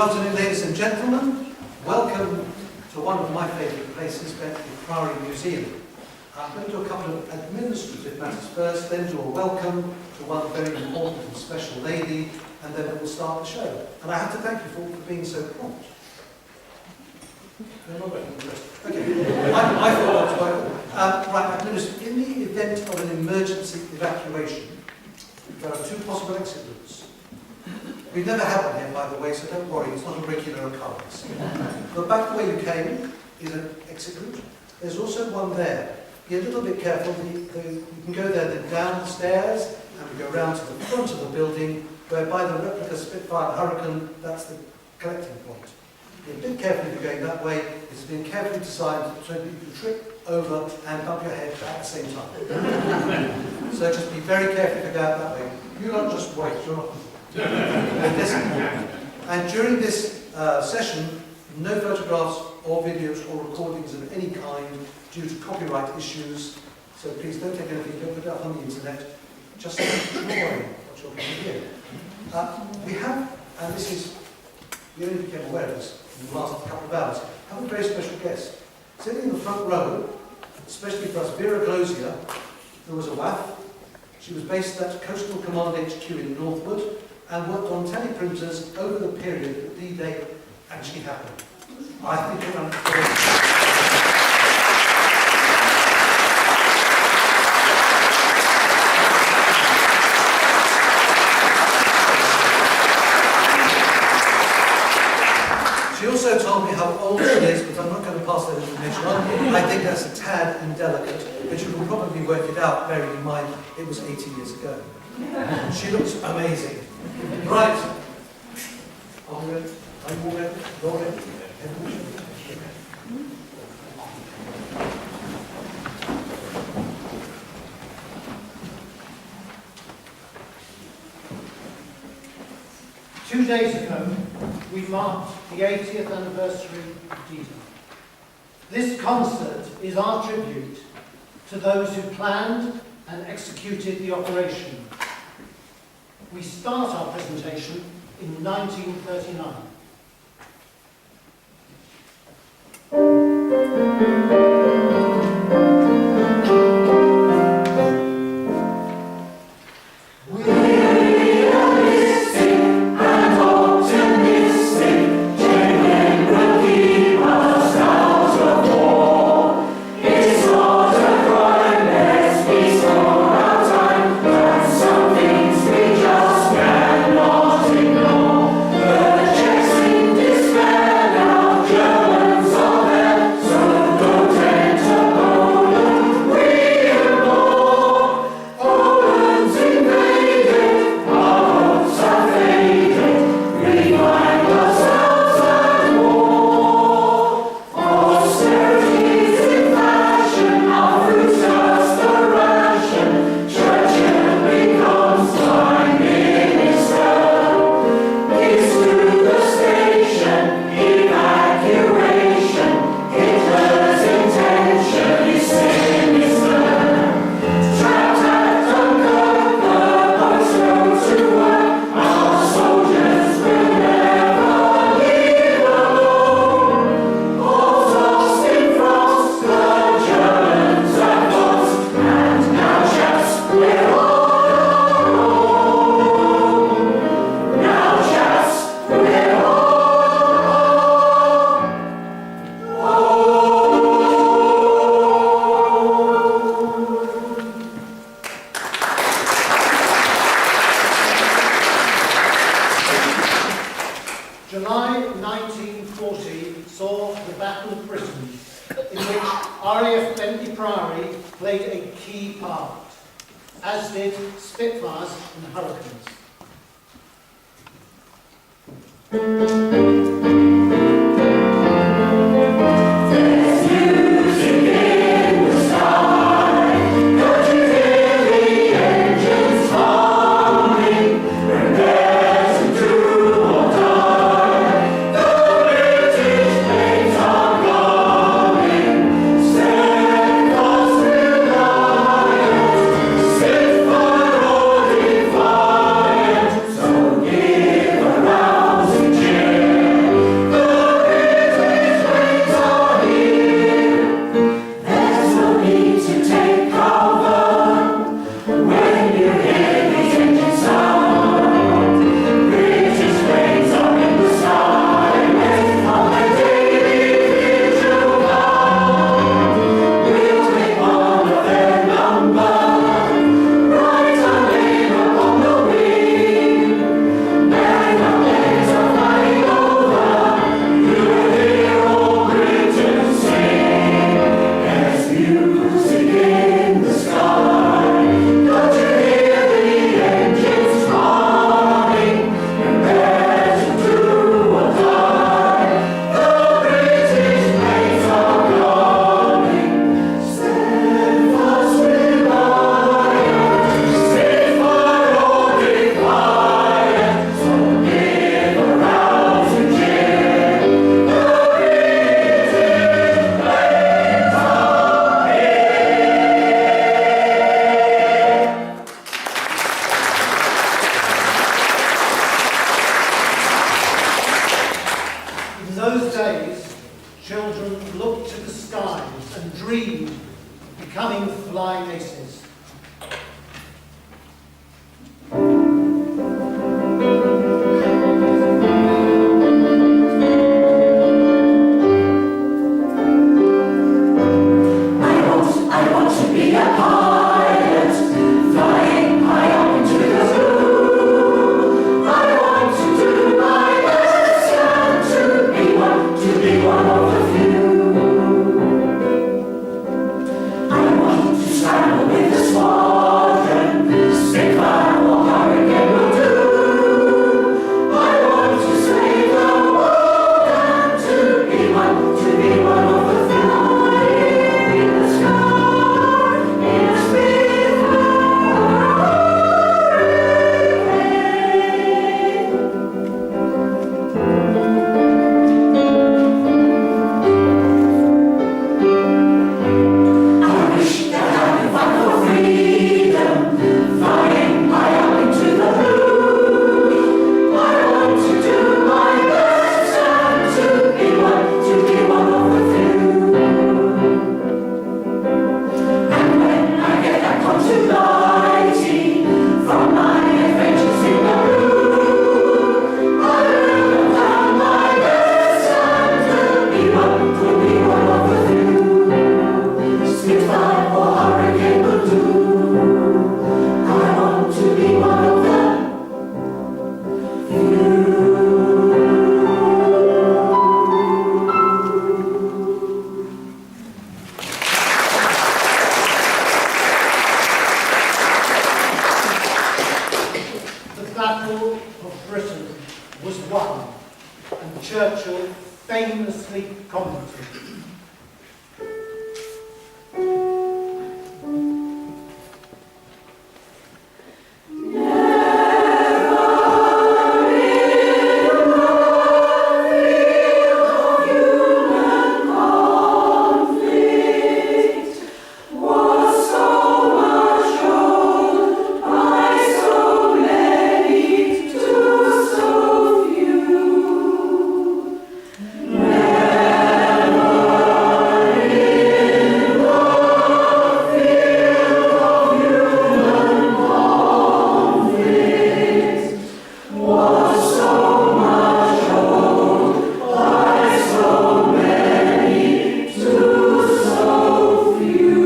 afternoon, ladies and gentlemen. Welcome to one of my favourite places, Bentley Priory Museum. I'm going to do a couple of administrative matters first, then do a welcome to one very important and special lady, and then we'll start the show. And I have to thank you for being so prompt. Okay, I thought I was welcome. Right, in the event of an emergency evacuation, there are two possible exit routes. We've never had one here, by the way, so don't worry, it's not a regular occurrence. But back the way you came is an exit route. There's also one there. Be a little bit careful. You can go there, then down the stairs, and we go round to the front of the building, where by the replica Spitfire Hurricane, that's the collecting point. Be a bit careful if you're going that way. It's been carefully designed so that you can trip over and bump your head at the same time. So just be very careful if you go out that way. You don't just wait, you're not. And during this session, no photographs or videos or recordings of any kind due to copyright issues. So please don't take anything, don't put it up on the internet. Just enjoy what you're going to hear. We have, and this is, we only became aware of this in the last couple of hours, have a very special guest. Sitting in the front row, especially for us, Vera Glosier, who was a WAF. She was based at Coastal Command HQ in Northwood and worked on teleprinters over the period that D-Day actually happened. I think around She also told me how old she is, but I'm not going to pass that information on. I think that's a tad indelicate, but you can probably work it out, bearing in mind it was 80 years ago. She looks amazing. Right. Are you ready? Are you all ready? You're ready? Two days ago, we marked the 80th anniversary of D-Day. This concert is our tribute to those who planned and executed the operation. We start our presentation in 1939. July 1940 saw the Battle of Britain, in which RAF Bentley Priory played a key part, as did Spitfires and Hurricanes. Give a rousing cheer. becoming flying aces. I want to be a pilot, flying high up into the blue. I want to do my best and to be one of the few. I want to scramble with the squadron, Spitfire or Hurricane will do. I want to save the world and to be one of the few. In the sky, in a Spitfire or I wish that I could fight for freedom, flying high up into the blue. I want to do my best and to be one of the few. And when I get back home tonight, from my adventures in the blue, I will have done my best and to be one of the few. Spitfire or Hurricane will do. I want to be one of the few. The Battle of Britain was won, and Churchill famously commented, Was so much told by so many to so few. Was so much told by so many to so few.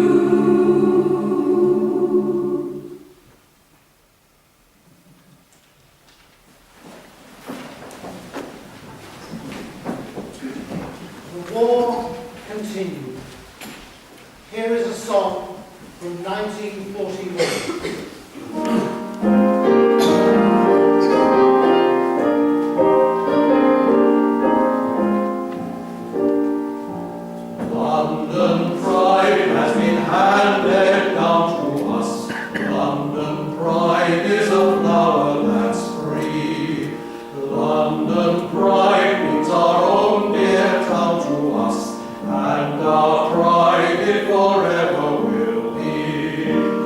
the war continued. Here is a song from 1941. London pride has been handed down to us. London pride is a flower that's free. London pride means our own dear town to us, and our pride it forever will be.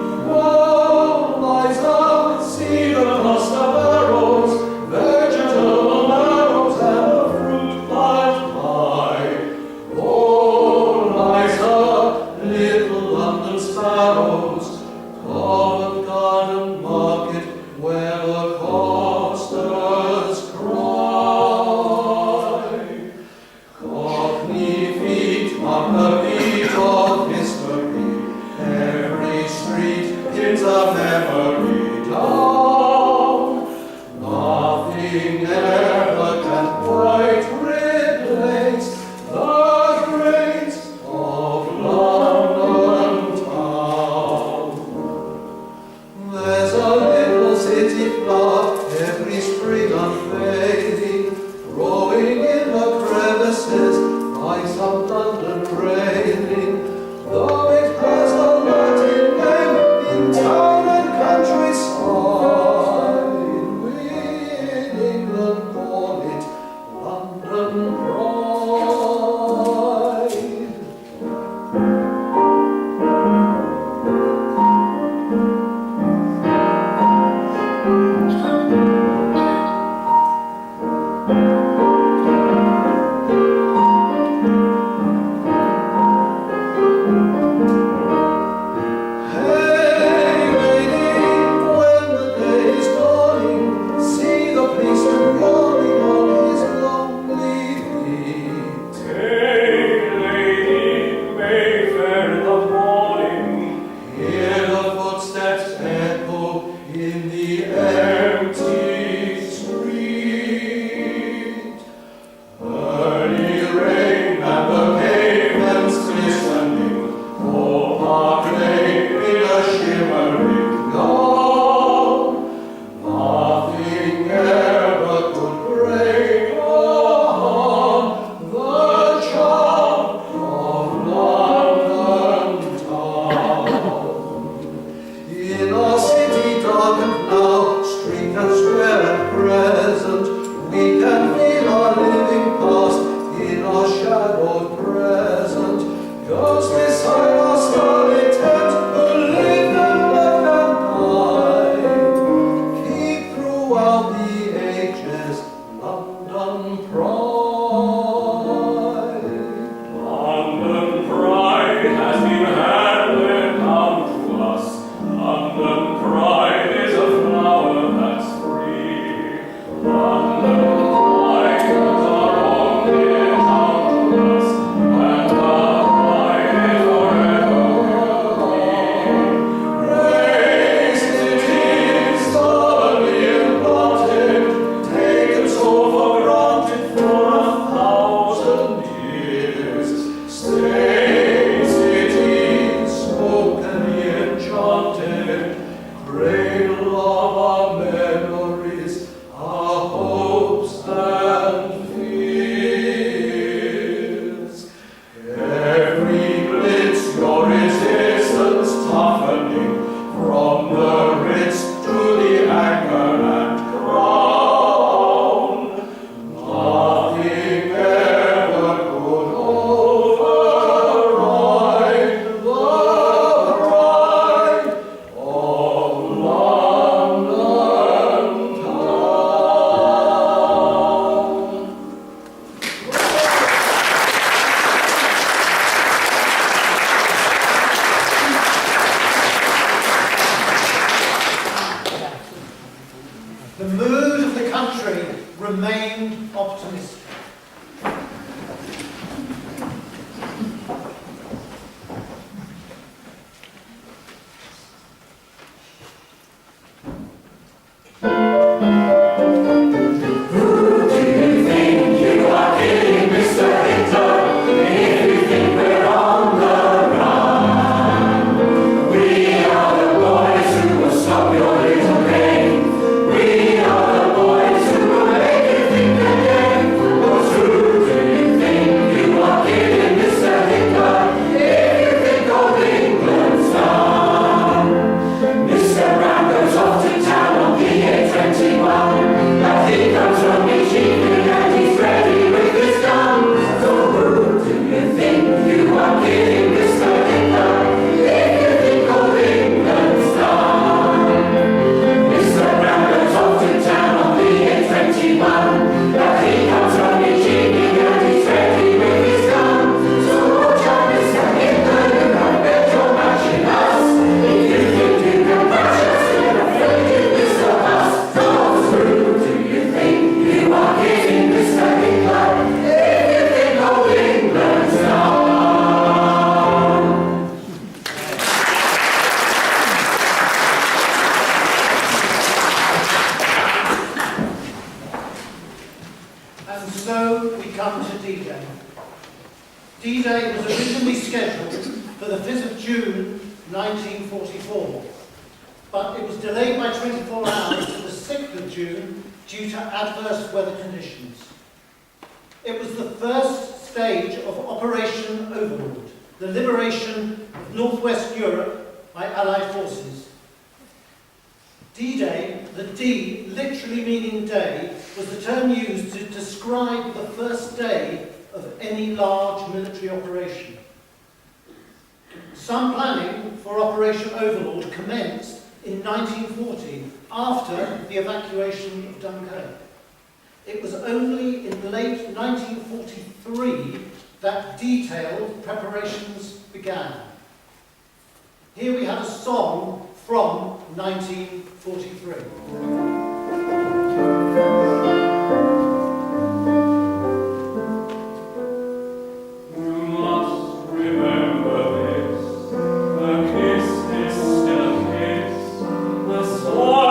can swear at present, we can feel our living past in our shadowed present, just beside our starry tent, who live and love and die. Keep throughout the ages London pride. London pride has been handed down to us. London pride is a flower that's free. London pride is our own dear town to us, and the pride is forever will be. Raised cities stubbornly implanted, taken so for granted for 1,000 years. Stay cities, spokenly enchanted, cradle of our memories, our hopes and fears. Every blitz your resistance toughening, from the Ritz to the Anchor and Crown. Nothing ever could override the pride of London town. The mood of the country remained optimistic. And so we come to D-Day. D-Day was originally scheduled for the 5th of June 1944, but it was delayed by 24 hours to the 6th of June due to adverse weather conditions. It was the first stage of Operation Overlord, the liberation of Northwest Europe by Allied forces. D-Day, the D literally meaning day, was the term used to describe the first day of any large military operation. Some planning for Operation Overlord commenced in 1940 after the evacuation of Dunkirk. It was only in late 1943 that detailed preparations began. Here we have a song from 1943. Goes by.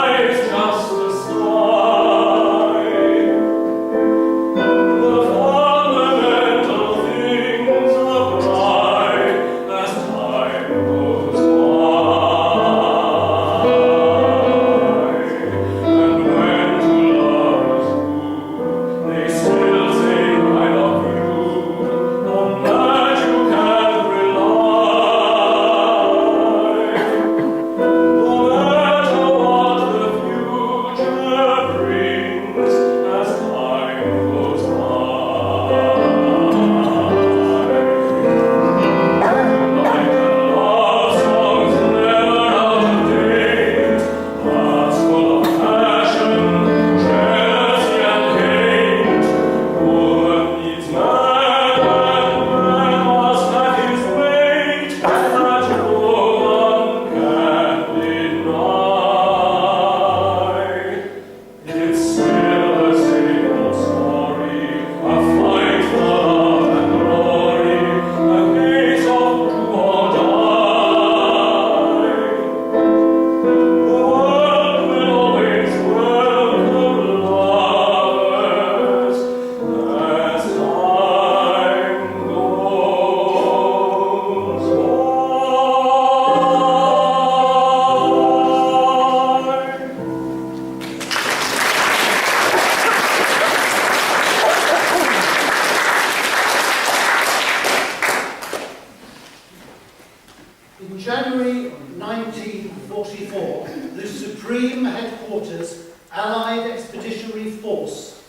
Allied Expeditionary Force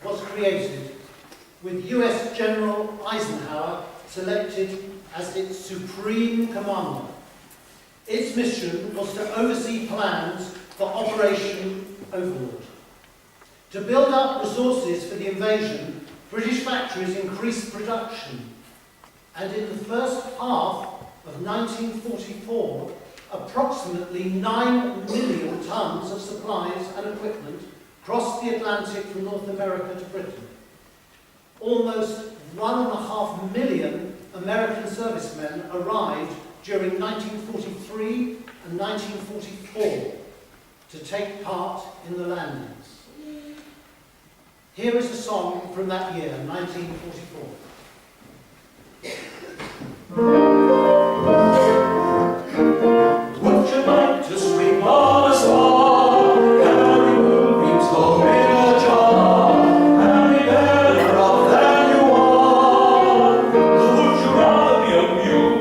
was created, with US General Eisenhower selected as its supreme commander. Its mission was to oversee plans for Operation Overlord. To build up resources for the invasion, British factories increased production, and in the first half of 1944, approximately 9 million tons of supplies and equipment crossed the Atlantic from North America to Britain. Almost 1.5 million American servicemen arrived during 1943 and 1944 to take part in the landings. Here is a song from that year, 1944. Would you like to swing on a star? Carry moonbeams home in a jar, and be better off than you are. Or would you rather be a mule?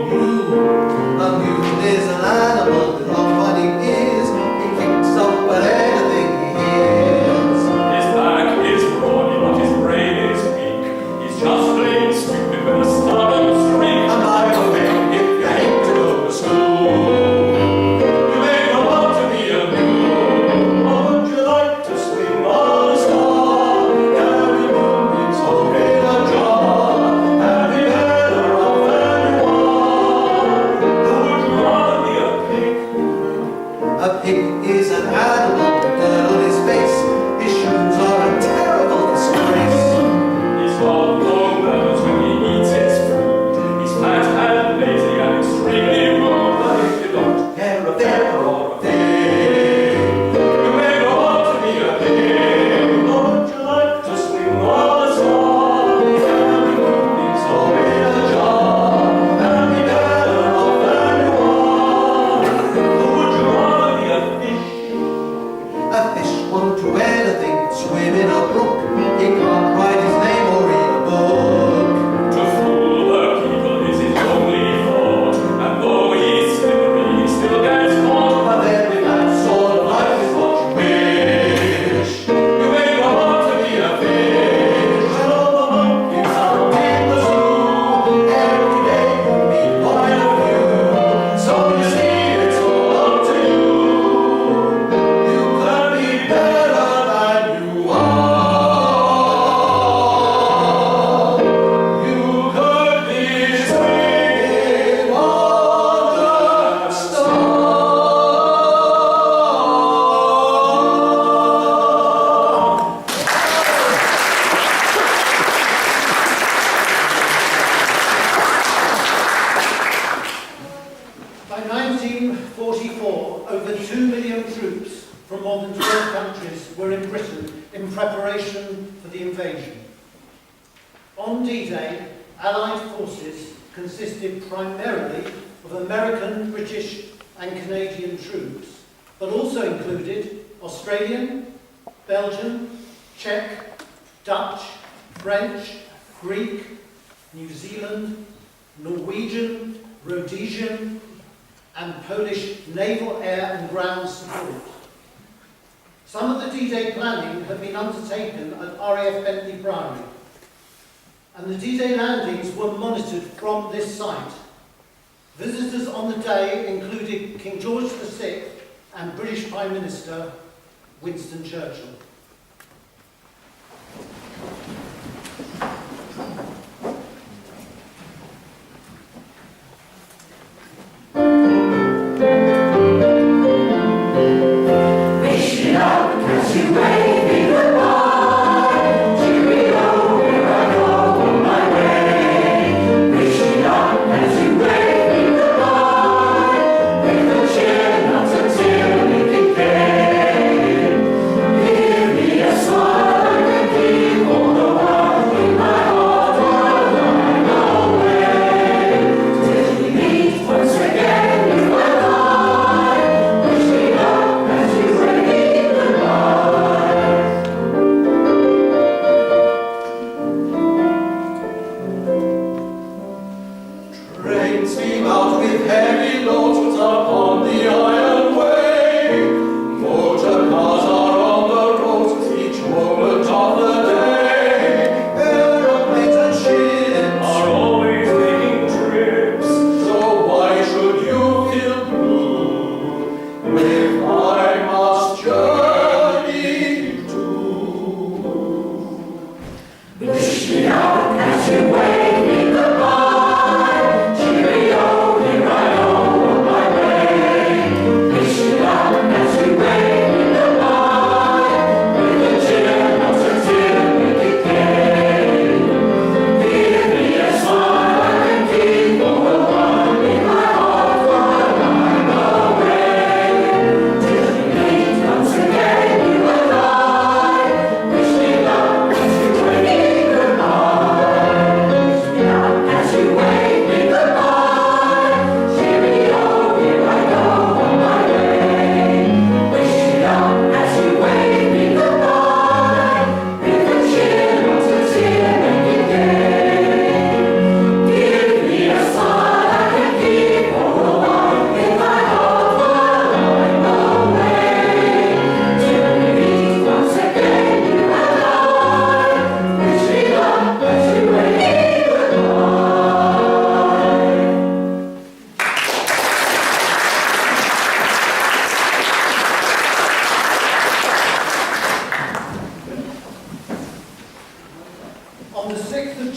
A mule is an animal with long funny ears. He kicks up at anything he hears. His back is broad, but his brain is weak. He's just plain stupid with a stubborn streak. And by the way, if you hate to go to school, you may not want to be a mule. Or would you like to swing on a star? Carry moonbeams home in a jar, and be better off than you are. Or would you rather be a pig? A pig is an animal with dirt on his face. His shoes are a terrible disgrace. He's got long nose when he eats his food. He's fat and lazy and extremely rude. But if you don't care a feather or a thing, you may go on to be a pig. Or would you like to swing on a star? Carry moonbeams home in a jar, and be better off than you are. Or would you rather be a fish? A fish won't do anything but swim in a brook. He can't write his name or read a book. To fool the people is his only thought, and though he's slippery, he still gets caught. But then if that sort of life is what you wish, you may go on to be a fish. And all the monkeys out in the zoo, every day you meet quite a few. So you see, it's all up to you. You can be better than you are. You could be swinging on the star. 1944, over 2 million troops from more than 12 countries were in Britain in preparation for the invasion. On D-Day, Allied forces consisted primarily of American, British and Canadian troops, but also included Australian, Belgian, Czech, Dutch, French, Greek, New Zealand, Norwegian, Rhodesian and Polish naval, air and ground support. Some of the D-Day planning had been undertaken at RAF Bentley Priory, and the D-Day landings were monitored from this site. Visitors on the day included King George VI and British Prime Minister Winston Churchill. Reaching out as you wave me goodbye. Cheerio, here I go on my way. Reaching out as you wave me goodbye. With a cheer, not a tear, making pain. Give me a smile I can keep all the while in my heart while I'm away. Till we meet once again in my life. Wishing up as you wave me goodbye.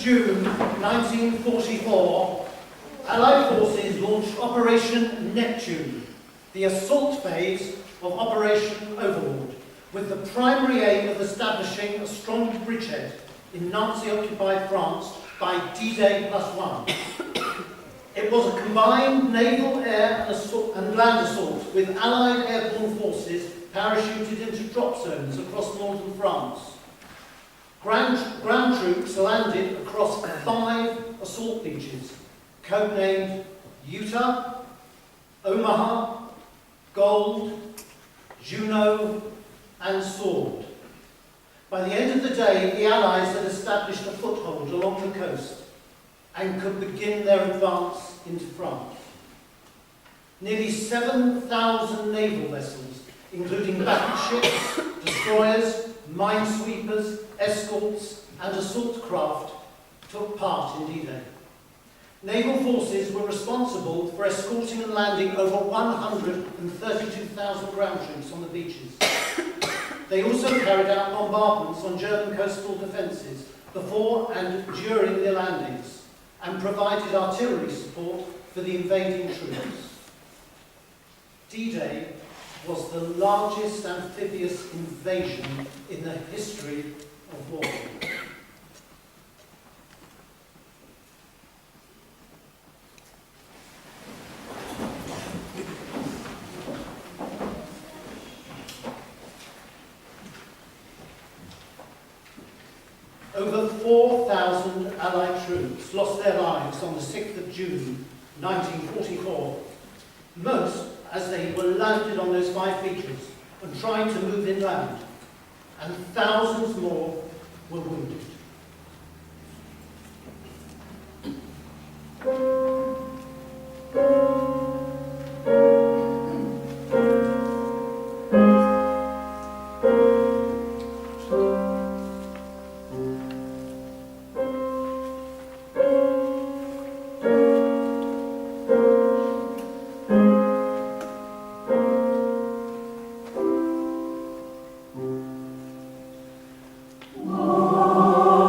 June 1944, Allied forces launched Operation Neptune, the assault phase of Operation Overlord, with the primary aim of establishing a strong bridgehead in Nazi-occupied France by D-Day +1. It was a combined naval, air and land assault with Allied airborne forces parachuted into drop zones across northern France. Ground troops landed across 5 assault beaches, codenamed Utah, Omaha, Gold, Juno, and Sword. By the end of the day, the Allies had established a foothold along the coast and could begin their advance into France. Nearly 7,000 naval vessels, including battleships, destroyers, minesweepers, escorts, and assault craft, took part in D-Day. Naval forces were responsible for escorting and landing over 132,000 ground troops on the beaches. They also carried out bombardments on German coastal defences before and during their landings, and provided artillery support for the invading troops. D-Day was the largest amphibious invasion in the history of warfare. Over 4,000 Allied troops lost their lives on the 6th of June 1944, most as they were landed on those 5 beaches and trying to move inland, and thousands more were wounded. Oh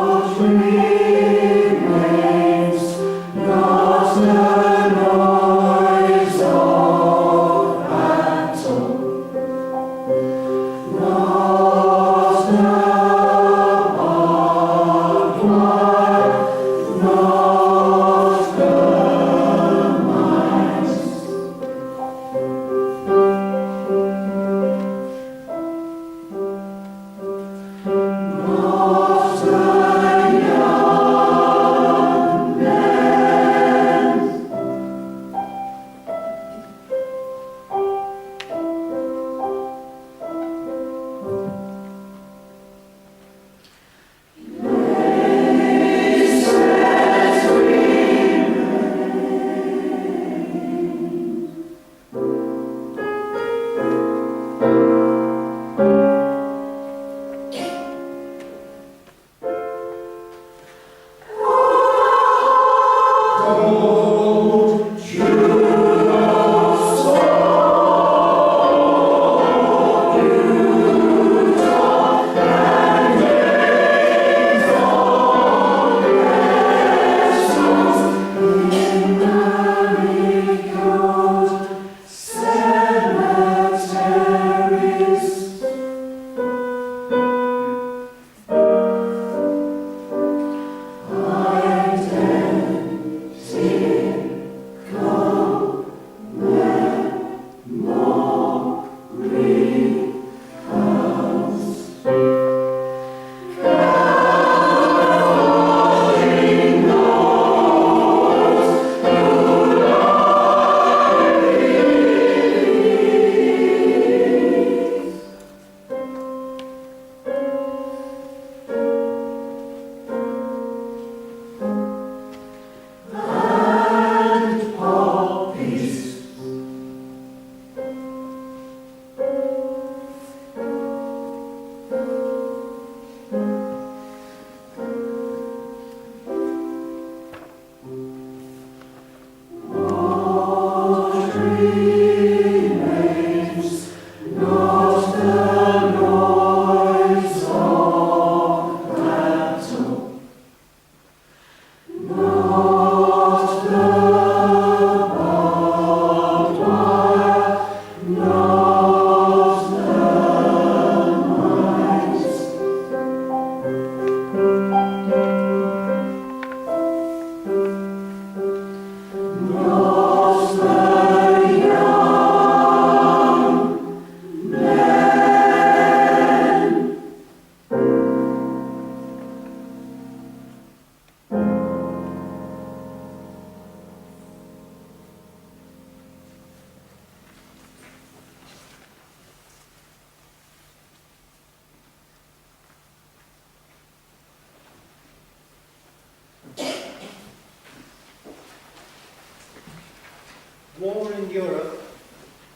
war in Europe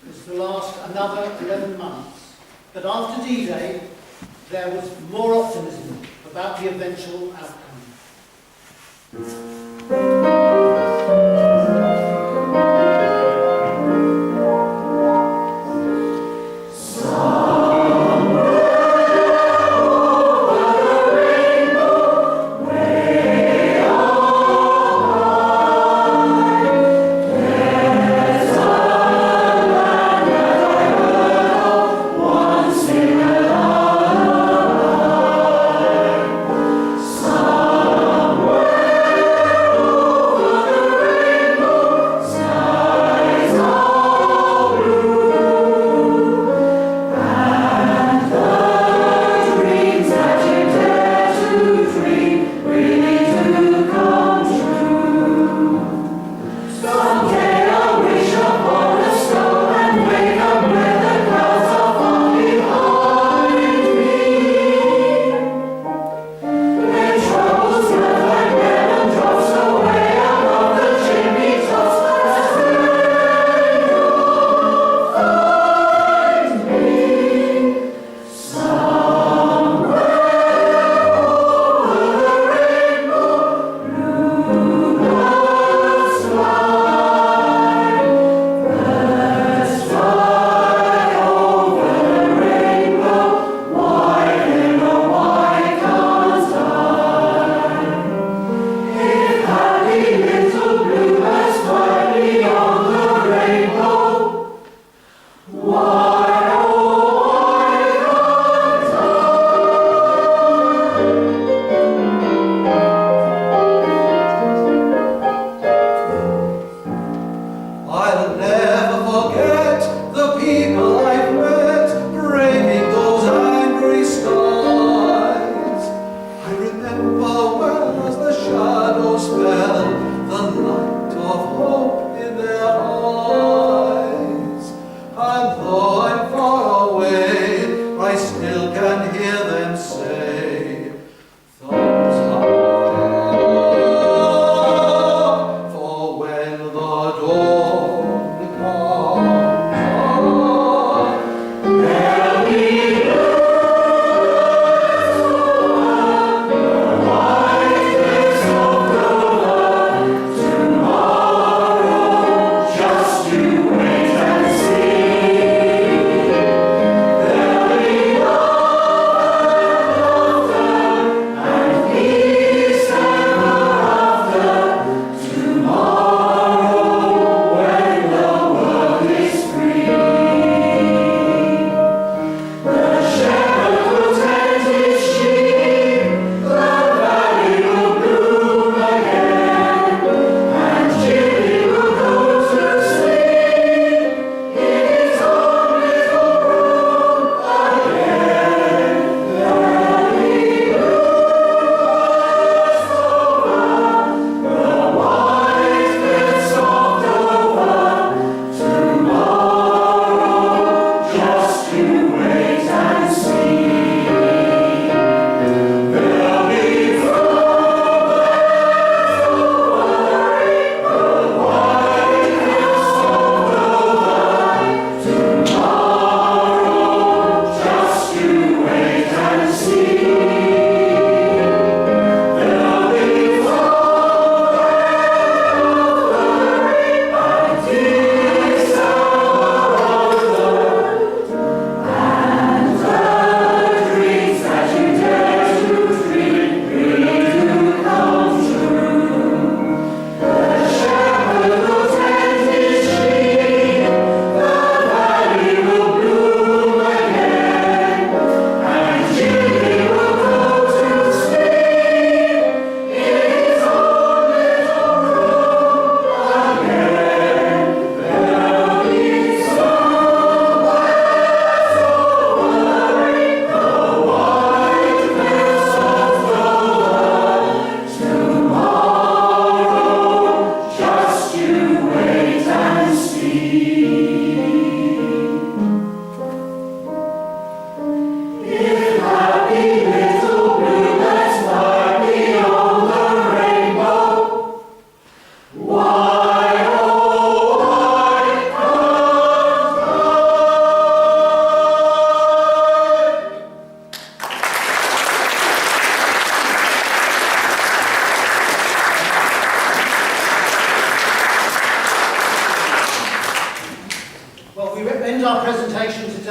was to last another 11 months. But after D-Day, there was more optimism about the eventual outcome. Somewhere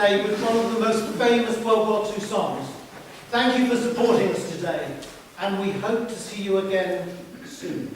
today with one of the most famous World War II songs. Thank you for supporting us today, and we hope to see you again soon.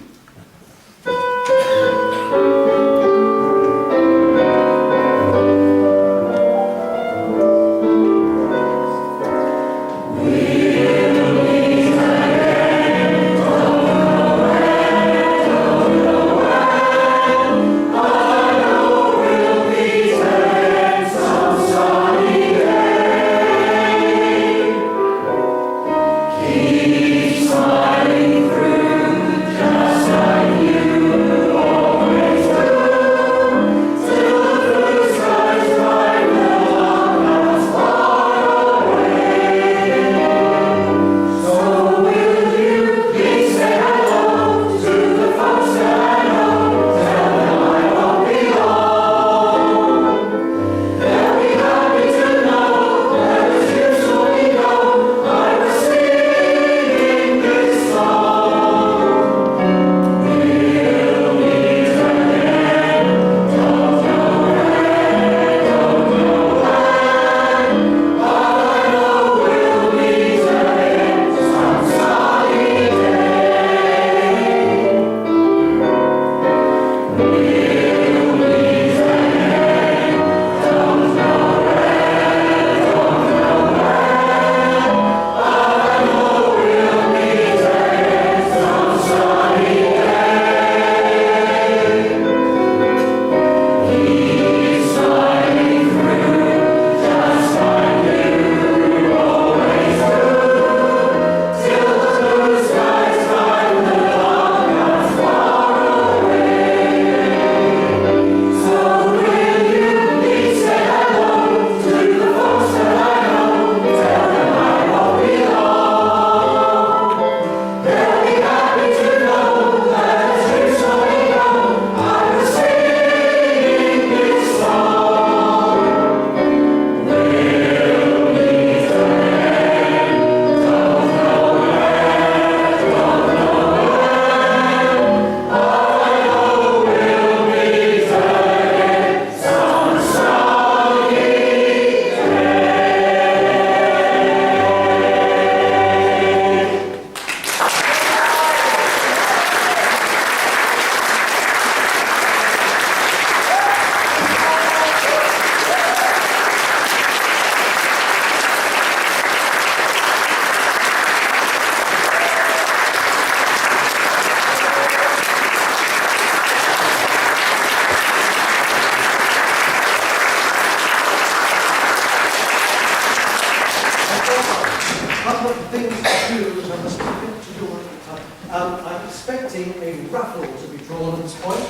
I'm expecting a raffle to be drawn at this point.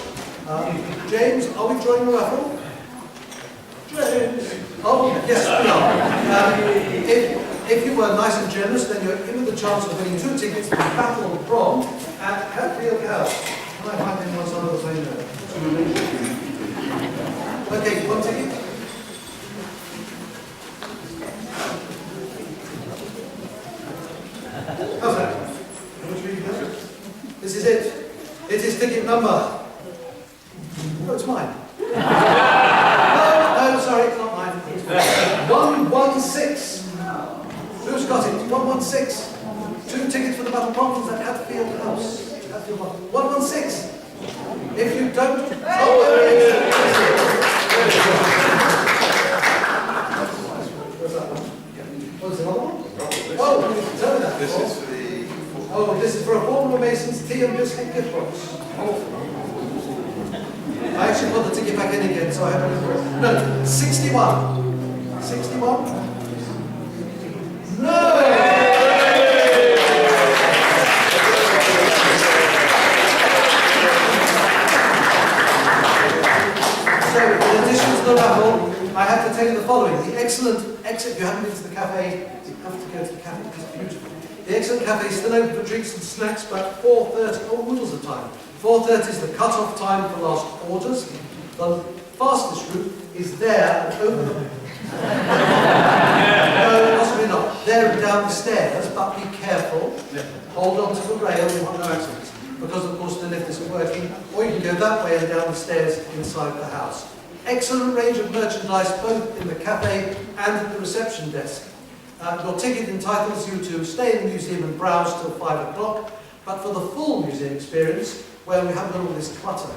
James, are we drawing a raffle? James! Oh, yes, we are. If you were nice and generous, then you're in with the chance of winning 2 tickets to the Battle of the Prom at Hatfield House. Can I find anyone's under the phone there? Okay, 1 ticket. How's that? This is it. It is ticket number. Oh, it's mine. No, sorry, it's not mine. 116. Who's got it? 116. 2 tickets for the Battle Conference at Hatfield House. 116. If you don't... Oh, there it is. Where's that one? Oh, there's another one? Oh, tell me that. This is for the... Oh, this is for a Formula Mason's tea and biscuit gift box. I actually put the ticket back in again, so I have it. No, 61. 61? No! So, in addition to the raffle, I have to tell you the following. The excellent exit, if you haven't been to the cafe, you have to go to the cafe, it's beautiful. The excellent cafe is still open for drinks and snacks, but 4:30, oh, middles of time. 4:30 is the cut-off time for last orders. The fastest route is there and over the... No, possibly not. There and down the stairs, but be careful. Hold on to the rail, you want no accidents. Because, of course, the lift isn't working. Or you can go that way and down the stairs inside the house. Excellent range of merchandise both in the cafe and at the reception desk. Your ticket entitles you to stay in the museum and browse till 5 o'clock, but for the full museum experience, where we haven't got all this clutter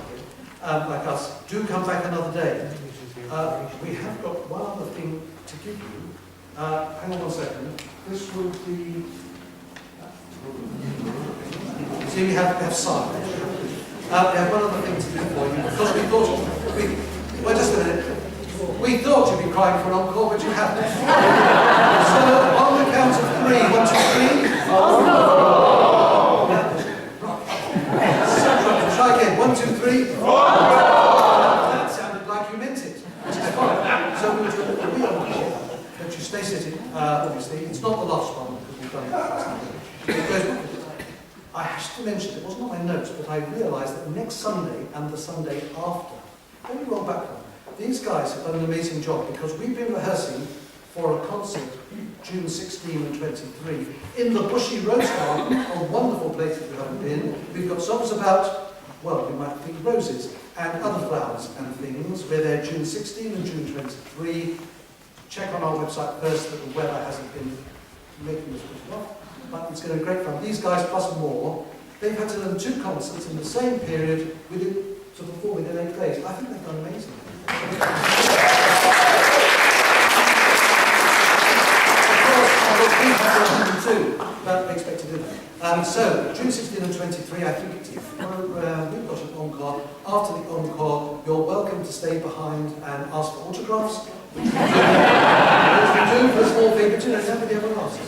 like us, do come back another day. We have got one other thing to give you. Hang on 1 second. This will be... See, we have signage. We have one other thing to do for you, because we thought... Well, just a minute. We thought you'd be crying for an encore, but you haven't. So, on the count of 3, 1, 2, 3. Try again. 1, 2, 3. That sounded like you meant it. Which is fine. So we'll do a real encore. But you stay sitting, obviously. It's not the last one, because we've done it last time. It goes back. I have to mention, it wasn't on my notes, but I realised that next Sunday and the Sunday after, let me roll back one. These guys have done an amazing job, because we've been rehearsing for a concert June 16 and 23 in the Bushy Rose Garden, a wonderful place if you haven't been. We've got songs about, well, you might think roses and other flowers and things. We're there June 16 and June 23. Check on our website first that the weather hasn't been making us put it off, but it's going to be great fun. These guys plus more, they've had to learn 2 concerts in the same period to perform within 8 days. I think they've done amazing. Of course, I've got 302 that I expect to do that. So, June 16 and 23, I think it's we've got an encore. After the encore, you're welcome to stay behind and ask for autographs. Which we do for a small fee, but you know, nobody ever asks.